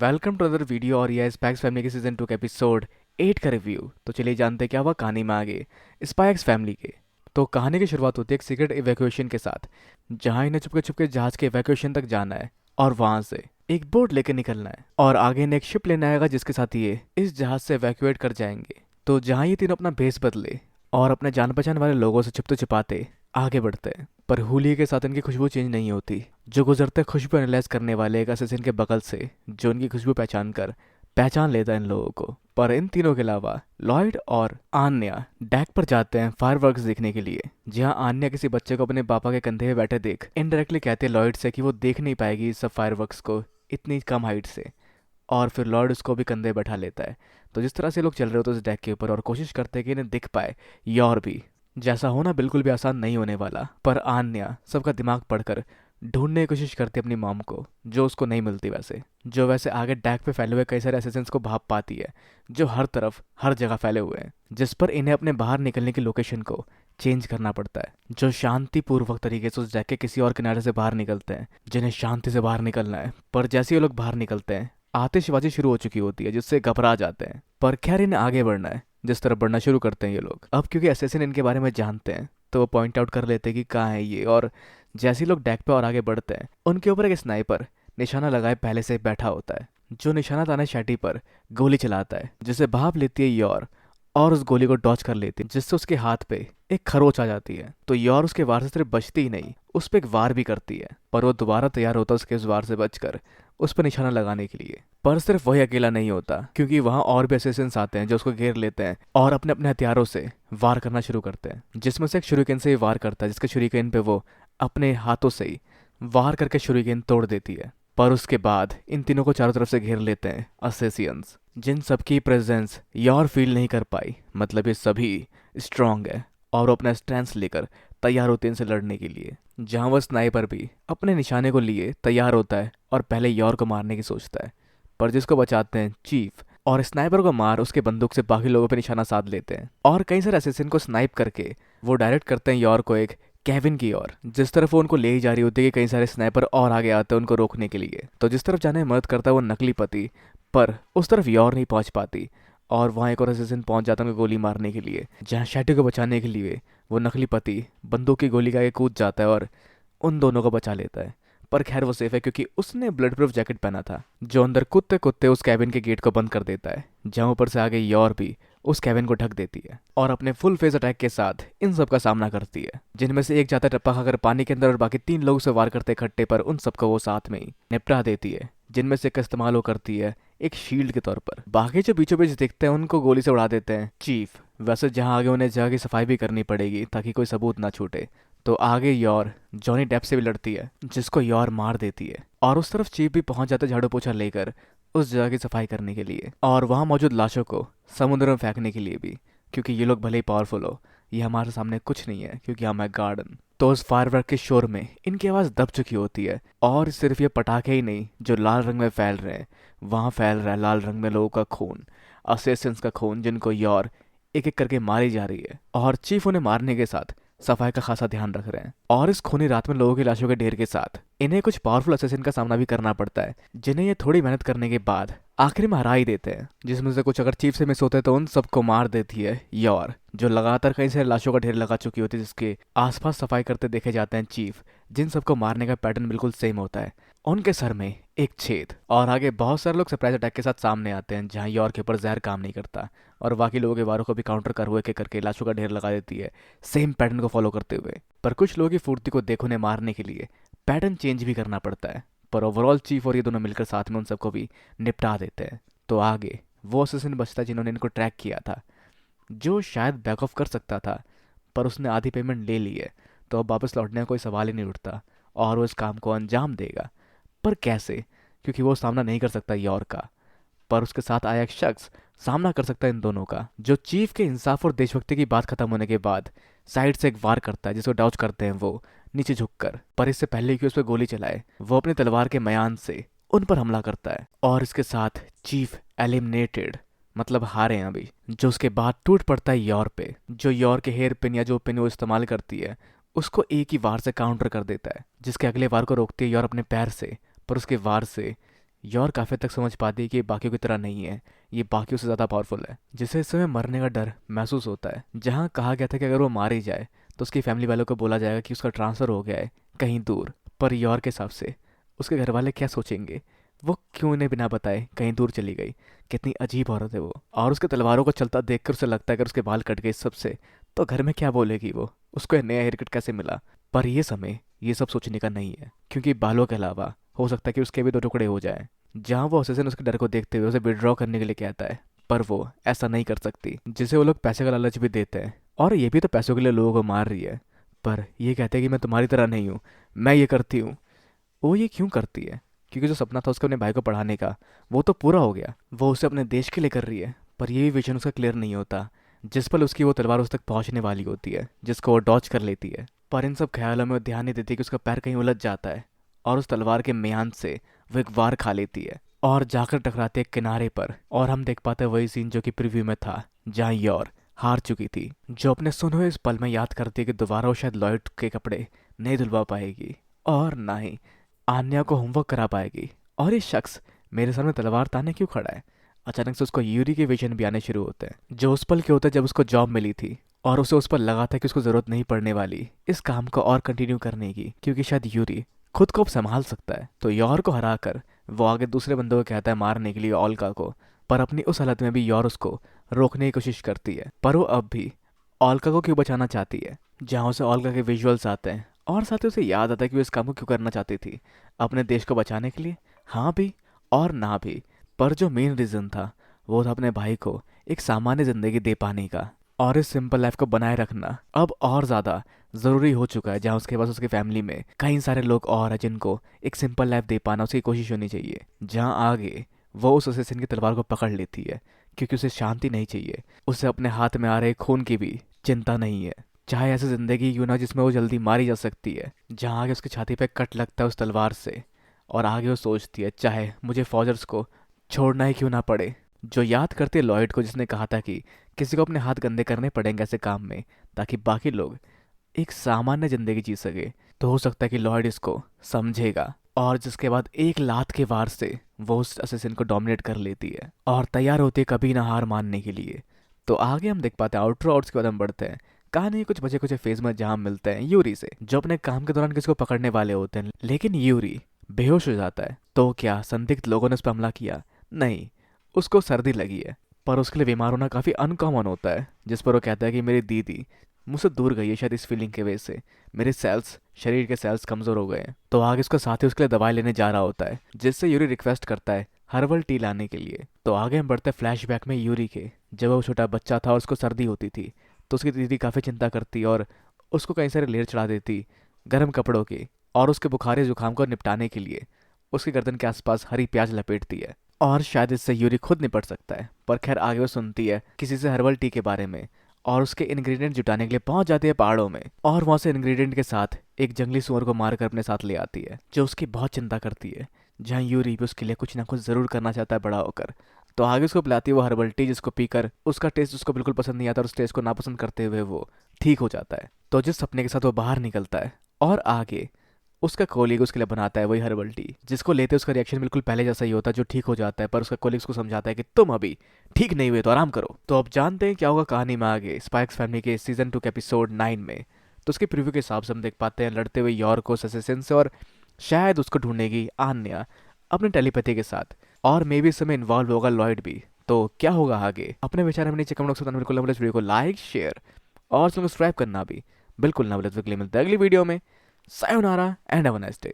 Welcome to other video और यह Spy x Family के सीजन 2 के एपिसोड 8 का रिव्यू। तो चलिए जानते हैं क्या हुआ कहानी में आगे स्पाइक्स फैमिली के। तो कहानी की शुरुआत होती है एक सीक्रेट इवैक्यूएशन के साथ, जहां इन्हें चुपके चुपके जहाज के इवैक्यूएशन तक जाना है और वहां से एक बोट लेकर निकलना है और आगे इन्हें एक शिप लेने आएगा जिसके साथ ये इस जहाज से इवैक्यूएट कर जाएंगे। तो जहां ये तीनों अपना भेस बदले और अपने जान पहचान वाले लोगों से छुपते छिपाते आगे बढ़ते हैं, पर होली के साथ इनकी खुशबू चेंज नहीं होती। जो गुजरते खुशबू एनालाइज करने वाले एक असिस्टेंट के बगल से जो इनकी खुशबू पहचान लेता है इन लोगों को। पर इन तीनों के अलावा लॉयड और आन्या डेक पर जाते हैं फायरवर्क्स देखने के लिए, जहां आन्या किसी बच्चे को अपने पापा के कंधे पे बैठे देख इनडायरेक्टली कहते हैं लॉयड से कि वो देख नहीं पाएगी इस सब फायरवर्क्स को इतनी कम हाइट से, और फिर लॉर्ड उसको भी कंधे बैठा लेता है। तो जिस तरह से लोग चल रहे होते हैं उस डेक के ऊपर और कोशिश करते हैं कि इन्हें दिख पाए यौर भी, जैसा होना बिल्कुल भी आसान नहीं होने वाला। पर आन्या सबका दिमाग पढ़कर ढूंढने की कोशिश करती है अपनी मॉम को, जो उसको नहीं मिलती जो वैसे आगे डेक पे फैले हुए कई सारे असिस्टेंट्स को भाप पाती है, जो हर तरफ हर जगह फैले हुए हैं, जिस पर इन्हें अपने बाहर निकलने की लोकेशन को चेंज करना पड़ता है, जो शांतिपूर्वक तरीके से उस डेक के किसी और किनारे से बाहर निकलते हैं जिन्हें शांति से बाहर निकलना है। पर जैसे ये लोग बाहर निकलते हैं आतिशबाजी शुरू हो चुकी होती है, जिससे घबरा जाते हैं। पर खैर इन्हें आगे बढ़ना है, जिस तरफ बढ़ना शुरू करते हैं ये लोग। अब क्योंकि असैसिन इनके बारे में जानते हैं तो वो पॉइंट आउट कर लेते हैं कि कहाँ है ये, और जैसे ही लोग डेक पे और आगे बढ़ते हैं उनके ऊपर एक स्नाइपर निशाना लगाए पहले से बैठा होता है, जो निशाना ताने शैटी पर गोली चलाता है, जिसे भाप लेती है यौर और उस गोली को डॉच कर लेती है, जिससे उसके हाथ पे एक खरोच आ जाती है। तो यौर उसके वार से सिर्फ बचती ही नहीं, उस पर एक वार भी करती है, पर वो दोबारा तैयार होता है उसके उस वार से बचकर उस पर निशाना लगाने के लिए। पर सिर्फ वही अकेला नहीं होता, क्योंकि वहां और भी असिस्टेंट्स आते हैं जो उसको घेर लेते हैं और अपने अपने हथियारों से वार करना शुरू करते हैं, जिसमें से एक शुरिकेन से ही वार करता है, जिसके शुरिकेन पे वो अपने हाथों से ही वार करके शुरिकेन तोड़ देती है। पर उसके बाद इन तीनों को चारों तरफ से घेर लेते हैं असेसियंस, जिन सबकी प्रेजेंस यौर फील नहीं कर पाई। मतलब ये सभी स्ट्रांग है और वो अपना स्टैंस लेकर तैयार होते हैं इनसे लड़ने के लिए, जहां वह स्नाइपर भी अपने निशाने को लिए तैयार होता है और पहले यौर को मारने की सोचता है, पर जिसको बचाते हैं चीफ, और स्नाइपर को मार उसके बंदूक से बाकी लोगों पर निशाना साध लेते हैं। और कई सारे असिस्टेंट को स्नाइप करके वो डायरेक्ट करते हैं यौर को एक केविन की ओर, जिस तरफ वो उनको ले ही जा रही होती है कि कई सारे स्नाइपर और आगे आते हैं उनको रोकने के लिए। तो जिस तरफ जाने में मदद करता है वो नकली पति, पर उस तरफ यौर नहीं पहुंच पाती और वहाँ एक और असिस्टेंट पहुंच जाता है उनको गोली मारने के लिए, जहाँ शैटी को बचाने के लिए वो नकली पति बंदूक की गोली का आगे कूद जाता है और उन दोनों को बचा लेता है। पर खैर वो सेफ है क्योंकि उसने ब्लड प्रूफ जैकेट पहना था, जो अंदर कुत्ते कुत्ते उस कैबिन के गेट को बंद कर देता है, जहाँ ऊपर से आगे यौर भी उस कैबिन को ढक देती है और अपने फुल फेस अटैक के साथ इन सब का सामना करती है, जिनमें से एक जाता है टप्पा खाकर पानी के अंदर और बाकी 3 लोग उसे वार करते इकट्ठे, पर उन सबको वो साथ में ही निपटा देती है, जिनमें से एक का इस्तेमाल वो करती है एक शील्ड के तौर पर। बाकी जो बीचों बीच दिखते हैं उनको गोली से उड़ा देते हैं चीफ। वैसे जहां आगे उन्हें जगह की सफाई भी करनी पड़ेगी ताकि कोई सबूत ना छूटे। तो आगे यौर जॉनी डेप से भी लड़ती है, जिसको यौर मार देती है, और उस तरफ चीफ भी पहुंच जाता है झाड़ू पोछा लेकर उस जगह की सफाई करने के लिए और वहां मौजूद लाशों को समुद्र में फेंकने के लिए भी, क्योंकि ये लोग भले ही पावरफुल हो, ये हमारे सामने कुछ नहीं है क्योंकि हम है गार्डन। तो उस फायरवर्क के शोर में इनकी आवाज़ दब चुकी होती है, और सिर्फ ये पटाखे ही नहीं जो लाल रंग में फैल रहे हैं, वहाँ फैल रहा है लाल रंग में लोगों का खून, असेसिन्स का खून, जिनको यौर एक एक करके मारी जा रही है, और चीफ उन्हें मारने के साथ सफाई का खासा ध्यान रख रहे हैं। और इस खूनी रात में लोगों की लाशों के ढेर के साथ इन्हें कुछ पावरफुल असेसिन का सामना भी करना पड़ता है, जिन्हें ये थोड़ी मेहनत करने के बाद आखिर में हरा ही देते हैं, जिसमें से कुछ अगर चीफ से मिस होते तो उन सबको मार देती है यौर, जो लगातार कई सारे लाशों का ढेर लगा चुकी होती है, जिसके आसपास सफाई करते देखे जाते हैं चीफ, जिन सबको मारने का पैटर्न बिल्कुल सेम होता है। उनके सर में एक छेद, और आगे बहुत सारे लोग सरप्राइज अटैक के साथ सामने आते हैं, जहां यौर के ऊपर जहर काम नहीं करता और बाकी लोगों के वारों को भी काउंटर कर हुए के करके लाशों का ढेर लगा देती है, सेम पैटर्न को फॉलो करते हुए। पर कुछ लोगों की फुर्ती को देखो ने मारने के लिए पैटर्न चेंज भी करना पड़ता है, पर ओवरऑल चीफ और ये दोनों मिलकर साथ में उन सबको भी निपटा देते हैं। तो आगे वो असिस्टेंट बचता है जिन्होंने इनको ट्रैक किया था, जो शायद बैक ऑफ कर सकता था, पर उसने आधी पेमेंट ले ली है, तो अब वापस लौटने का कोई सवाल ही नहीं उठता और वो इस काम को अंजाम देगा। पर कैसे? क्योंकि वो सामना नहीं कर सकता यौर का, पर उसके साथ आया एक शख्स सामना कर सकता है इन दोनों का, जो चीफ के इंसाफ और देशभक्ति की बात खत्म होने के बाद साइड से एक वार करता है, जिसको डाउच करते हैं वो नीचे झुककर। पर इससे पहले कि उस पर गोली चलाए, वो अपने तलवार के मयान से उन पर हमला करता है, और इसके साथ चीफ एलिमिनेटेड, मतलब हारे हैं अभी। जो उसके बाद टूट पड़ता है यौर पे, जो यौर के हेयर पिन या जो पिन वो इस्तेमाल करती है उसको एक ही वार से काउंटर कर देता है, जिसके अगले वार को रोकती है यौर अपने पैर से, पर उसके वार से यॉर काफ़ी तक समझ पाती है कि ये बाकियों की तरह नहीं है, ये बाकियों से ज़्यादा पावरफुल है, जिसे इस समय मरने का डर महसूस होता है। जहाँ कहा गया था कि अगर वो मार ही जाए तो उसकी फैमिली वालों को बोला जाएगा कि उसका ट्रांसफ़र हो गया है कहीं दूर। पर यॉर के हिसाब से उसके घर वाले क्या सोचेंगे, वो क्यों इन्हें बिना बताए कहीं दूर चली गई। कितनी अजीब औरत है वो। और उसके तलवारों को चलता देखकर उसे लगता है अगर उसके बाल कट गए सबसे तो घर में क्या बोलेगी वो, उसको नया हेयर कट कैसे मिला। पर ये समय ये सब सोचने का नहीं है, क्योंकि बालों के अलावा हो सकता है कि उसके भी दो टुकड़े हो जाएं। जहाँ वो असिस्टेंट उसके डर को देखते हुए उसे विड्रॉ करने के लिए कहता है, पर वो ऐसा नहीं कर सकती, जिसे वो लोग पैसे का लालच भी देते हैं। और ये भी तो पैसों के लिए लोगों को मार रही है। पर ये कहते हैं कि मैं तुम्हारी तरह नहीं हूँ, मैं ये करती हूँ। वो ये क्यों करती है? क्योंकि जो सपना था उसके अपने भाई को पढ़ाने का, वो तो पूरा हो गया। वो उसे अपने देश के लिए कर रही है, पर ये भी विजन उसका क्लियर नहीं होता। जिस पल उसकी वो तलवार उस तक पहुंचने वाली होती है, जिसको वो डॉच कर लेती है, पर इन सब ख्यालों में वो ध्यान नहीं देती कि उसका पैर कहीं उलझ जाता है और उस तलवार के म्यान से वो एक वार खा लेती है और जाकर टकराते एक किनारे पर। और हम देख पाते हैं वही सीन जो कि प्रीव्यू में था, जहाँ यॉर हार चुकी थी, जो अपने सुने हुए इस पल में याद करती है कि दोबारा वो शायद लॉयड के कपड़े नहीं धुलवा पाएगी और ना ही आन्या को होमवर्क करा पाएगी। और ये शख्स मेरे सामने तलवार ताने क्यों खड़ा है? अचानक से उसको यूरी के विजन भी आने शुरू होते हैं, जो उस पल के होते हैं जब उसको जॉब मिली थी और उसे उस पर लगा था कि उसको जरूरत नहीं पड़ने वाली इस काम को और कंटिन्यू करने की, क्योंकि शायद यूरी खुद को अब संभाल सकता है। तो यॉर को हराकर वो आगे दूसरे बंदों को कहता है मारने के लिए ओल्गा को। पर अपनी उस हालत में भी यॉर उसको रोकने की कोशिश करती है, पर वो अब भी ओल्गा को क्यों बचाना चाहती है। जहाँ उसे ओल्गा के विजुअल्स आते हैं और साथ ही उसे याद आता है कि वो इस काम को क्यों करना चाहती थी, अपने देश को बचाने के लिए। हाँ भी और ना भी, पर जो मेन रीज़न था वो था अपने भाई को एक सामान्य ज़िंदगी दे पाने का। और इस सिंपल लाइफ को बनाए रखना अब और ज़्यादा ज़रूरी हो चुका है, जहाँ उसके पास उसकी फैमिली में कई सारे लोग और हैं जिनको एक सिंपल लाइफ दे पाना उसकी कोशिश होनी चाहिए। जहाँ आगे वो उस असेसिन की तलवार को पकड़ लेती है, क्योंकि उसे शांति नहीं चाहिए, उसे अपने हाथ में आ रहे खून की भी चिंता नहीं है। चाहे ऐसी जिंदगी क्यों ना जिसमें वो जल्दी मारी जा सकती है। जहाँ आगे उसकी छाती पे कट लगता है उस तलवार से, और आगे वो सोचती है चाहे मुझे फॉजर्स को छोड़ना ही क्यों ना पड़े। जो याद करती है लॉयड को, जिसने कहा था कि किसी को अपने हाथ गंदे करने पड़ेंगे ऐसे काम में ताकि बाकी लोग एक सामान्य जिंदगी जी सके। तो हो सकता है कि लॉयड इसको समझेगा, और जिसके बाद एक लात के वार से वो उस असेसिन को डोमिनेट कर लेती है और तैयार होती है कभी ना हार मानने के लिए। तो आगे हम देख पाते हैं आउटरो, और उसके बाद हम बढ़ते हैं कहानी के कुछ बचे कुछ फेज में, जहाँ हम मिलते हैं यूरी से, जो अपने काम के दौरान किसी को पकड़ने वाले होते हैं, लेकिन यूरी बेहोश हो जाता है। तो क्या संदिग्ध लोगों ने उस पर हमला किया? नहीं, उसको सर्दी लगी है। पर उसके लिए बीमार होना काफ़ी अनकॉमन होता है, जिस पर वो कहता है कि मेरी दीदी मुझसे दूर गई है शायद इस फीलिंग की वजह से, मेरे सेल्स, शरीर के सेल्स कमज़ोर हो गए हैं। तो आगे उसका साथी उसके लिए दवाई लेने जा रहा होता है, जिससे यूरी रिक्वेस्ट करता है हर्बल टी लाने के लिए। तो आगे हम बढ़ते हैं फ्लैशबैक में यूरी के, जब वो छोटा बच्चा था और उसको सर्दी होती थी, तो उसकी दीदी काफ़ी चिंता करती और उसको कई सारे लेयर चढ़ा देती गर्म कपड़ों के, और उसके बुखारी जुकाम को निपटाने के लिए उसकी गर्दन के आसपास हरी प्याज लपेटती है। और शायद इससे यूरी खुद निपट सकता है, पर खैर आगे वो सुनती है किसी से हर्बल टी के बारे में, और उसके इंग्रेडिएंट जुटाने के लिए पहुंच जाती है पहाड़ों में, और वहां से इंग्रेडिएंट के साथ एक जंगली सुअर को मारकर अपने साथ ले आती है, जो उसकी बहुत चिंता करती है। जहाँ यूरी भी उसके लिए कुछ ना कुछ ज़रूर करना चाहता है बड़ा होकर। तो आगे उसको पिलाती है वो हर्बल टी, जिसको पीकर उसका टेस्ट उसको बिल्कुल पसंद नहीं आता, और उस टेस्ट को नापसंद करते हुए वो ठीक हो जाता है। तो जिस सपने के साथ वो बाहर निकलता है और आगे उसका कोलीग उसके लिए बनाता है वही हर्बल टी, जिसको लेते उसका रिएक्शन बिल्कुल पहले जैसा ही होता है, जो ठीक हो जाता है। पर उसका कोलीग उसको समझाता है कि तुम अभी ठीक नहीं हुए तो आराम करो। तो अब जानते हैं क्या होगा कहानी में आगे स्पाइक्स फैमिली के सीजन 2 के एपिसोड 9 में। तो उसके प्रीव्यू के हिसाब से हम देख पाते हैं लड़ते हुए यॉर को असेसिन से, और शायद उसको ढूंढेगी आन्या अपने टेलीपैथी के साथ, और मे भी इस समय इन्वॉल्व होगा लॉयड भी। तो क्या होगा आगे, अपने विचार हमें नीचे कमेंट बॉक्स में बताना बिल्कुल ना भूलें। इस वीडियो को लाइक, शेयर और सब्सक्राइब करना भी बिल्कुल ना भूलें। तो अगली मिलते हैं अगली वीडियो में। Sayonara and have a nice day.